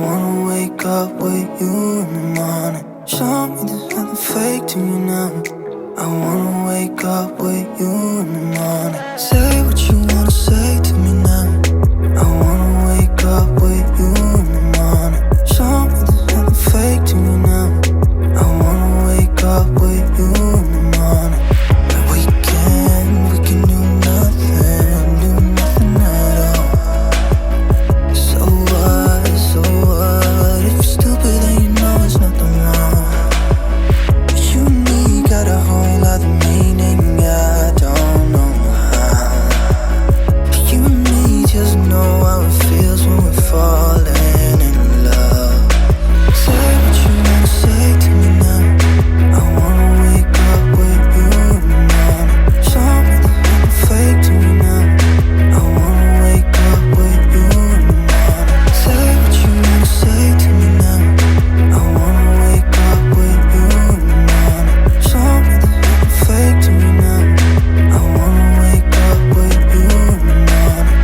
wanna wake up with you in the morning. Show me there's nothing fake to me now. I wanna wake up with you in the morning. Say what you wanna say to me now. I wanna wake up with you in the morning. Show me there's nothing fake to me now. I wanna wake up with you in the morning. And we can do nothing at all. So what, if you're stupid then you know it's nothing wrong. But you and me got a whole lot of meaning, I don't know how. But you and me just know how it feels when we're falling in love. Say what you wanna say to me now. I wanna wake up with you in the morning. Show me there's nothing fake to me now. I wanna wake up with you in the morning. Say what you wanna say to me now. I wanna wake up with you in the morning. Show me there's nothing fake to me now. I wanna wake up with you in the morning.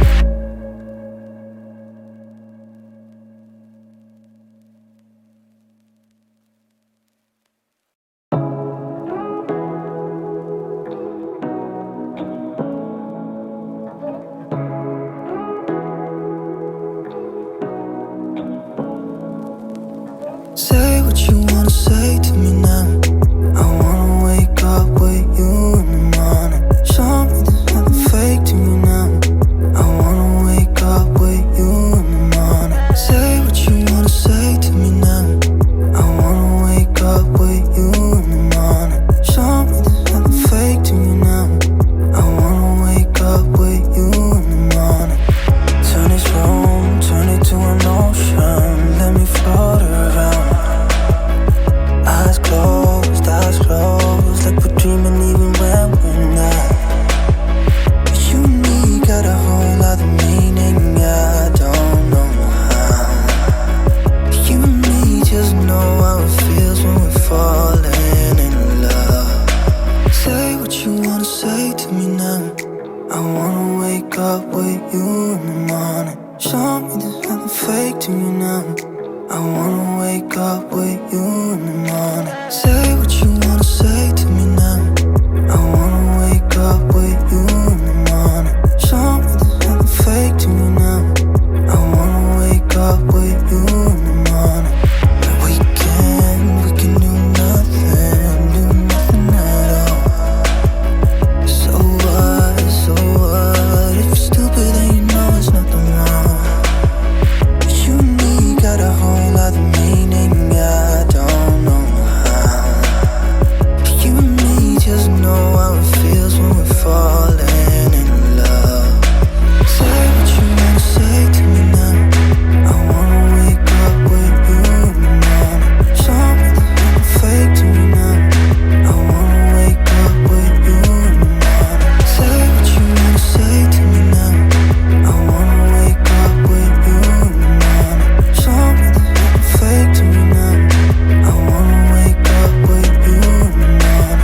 Say what you wanna say to me now. I wanna wake up with you in the morning. Show me there's nothing fake to me now. I wanna wake up with you in the morning. Say what you wanna say to me now. I wanna wake up with you in the morning. Show me there's nothing fake to me now. I wanna wake up with you in the morning. Turn this room, turn it to an ocean. Let me float around. Eyes closed, like we're dreaming even when we're not. But you and me got a whole lot of meaning, I don't know how. But you and me just know how it feels when we're falling in love. Say what you wanna say to me now. I wanna wake up with you in the morning. Show me there's nothing fake to me now. I wanna wake up with you in the morning. Say what you wanna say to me now. I wanna wake up with you in the morning. Show me there's nothing fake to me now. I wanna wake up with you in the morning. And we can do nothing at all. So what, if you're stupid then you know it's nothing wrong. But you and me got a whole lot of meaning, I don't know how. But you and me just know how it feels when we're falling in love. Say what you wanna say to me now. I wanna wake up with you in the morning. Show me there's nothing fake to me now. I wanna wake up with you in the morning. Say what you wanna say to me now. I wanna wake up with you in the morning. Show me there's nothing fake to me now. I wanna wake up with you in the morning.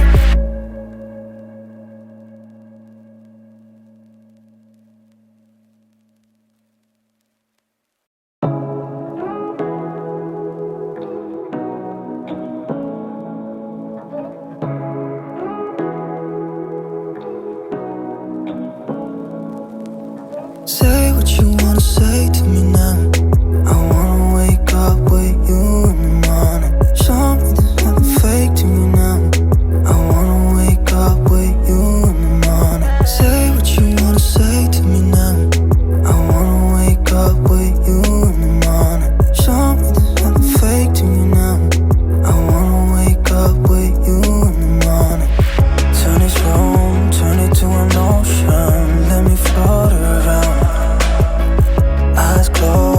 Say what you wanna say to me now. I wanna wake up with you in the morning. Show me there's nothing fake to me now. I wanna wake up with you in the morning. Say what you wanna say to me now. I wanna wake up with you in the morning. Show me there's nothing fake to me now. I wanna wake up with you in the morning. Turn this room, turn it to an ocean. Let me float around. Eyes closed,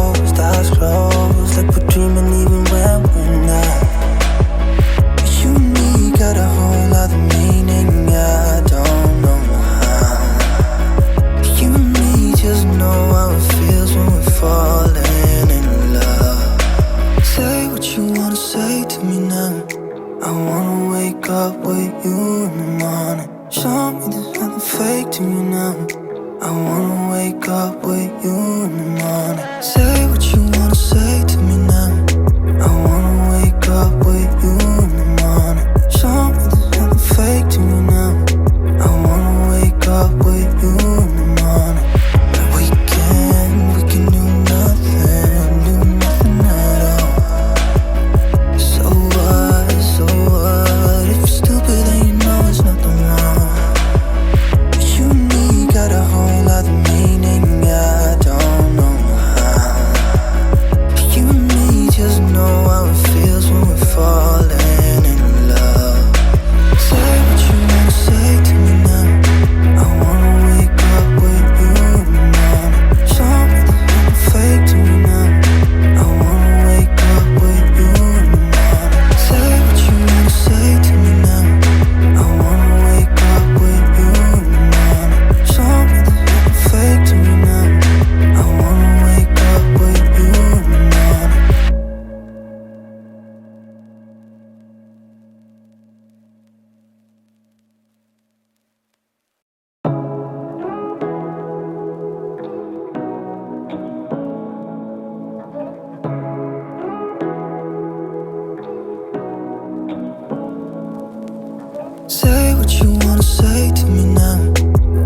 Say what you wanna say to me now.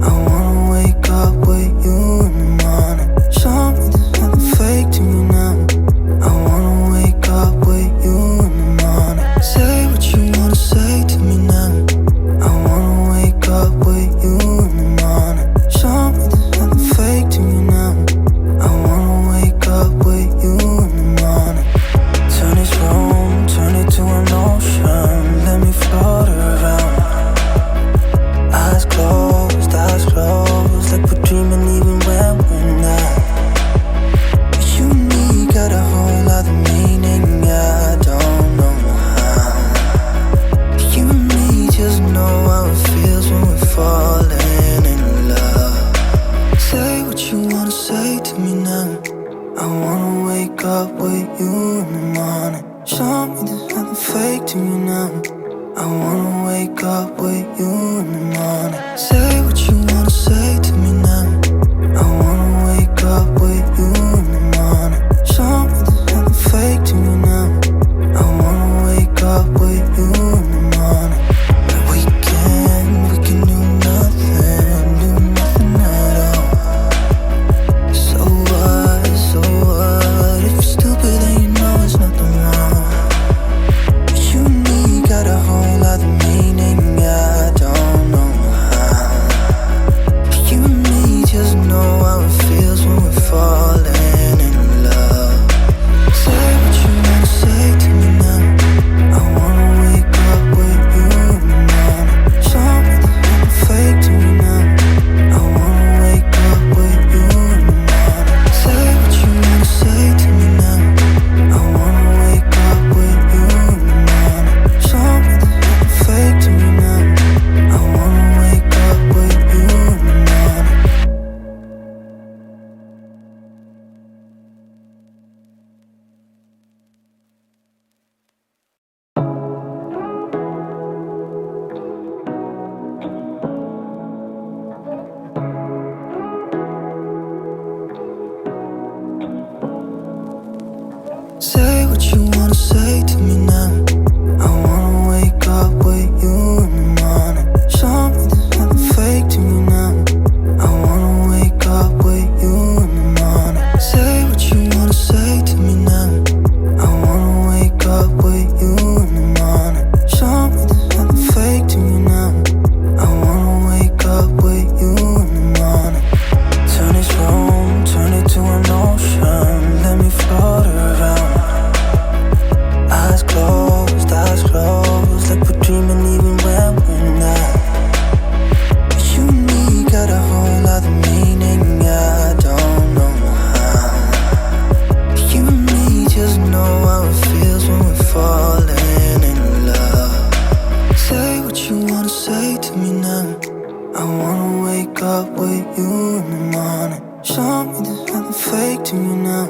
I wanna wake up with you in the morning. Show me there's nothing fake to me now. I wanna wake up with you in the morning. Say what you wanna say to me now. I wanna wake up with you in the morning. Show me there's nothing fake to me now. I wanna wake up with you in the morning. Turn this room, turn it to an ocean. Let me float around. Eyes closed, like we're dreaming even when we're not. You and me got a whole other meaning, I don't know how. You and me just know how it feels when we're falling in love. Say what you wanna say to me now. I wanna wake up with you in the morning. Show me there's nothing fake to me now. I wanna wake up with you in the morning. Say what you wanna say to me now. I wanna wake up with you in the morning. Show me there's nothing fake to me now. I wanna wake up with you in the morning. We can do nothing at all. So what? If you're stupid then you know it's nothing wrong. You and me got a whole other meaning, I don't know how. You and me just know how it feels when we're falling in love. Say what you wanna say to me now. I wanna wake up with you in the morning. Show me there's nothing fake to me now. I wanna wake up with you in the morning. Say what you wanna say to me now. I wanna wake up with you in the morning. Show me there's nothing fake to me now. I wanna wake up with you in the morning. Say what you wanna say to me now. I wanna wake up with you in the morning. Show me there's nothing fake to me now. I wanna wake up with you in the morning. Say what you wanna say to me now. I wanna wake up with you in the morning. Show me there's nothing fake to me now. I wanna wake up with you in the morning. Turn this room, turn it to an ocean. Let me float around. Eyes closed, like we're dreaming even when we're not. You and me got a whole other meaning, I don't know how. You and me just know how it feels when we're falling in love. Say what you wanna say to me now. I wanna wake up with you in the morning. Show me there's nothing fake to me now.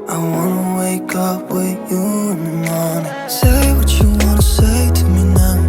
I wanna wake up with you in the morning. Say what you wanna say to me now.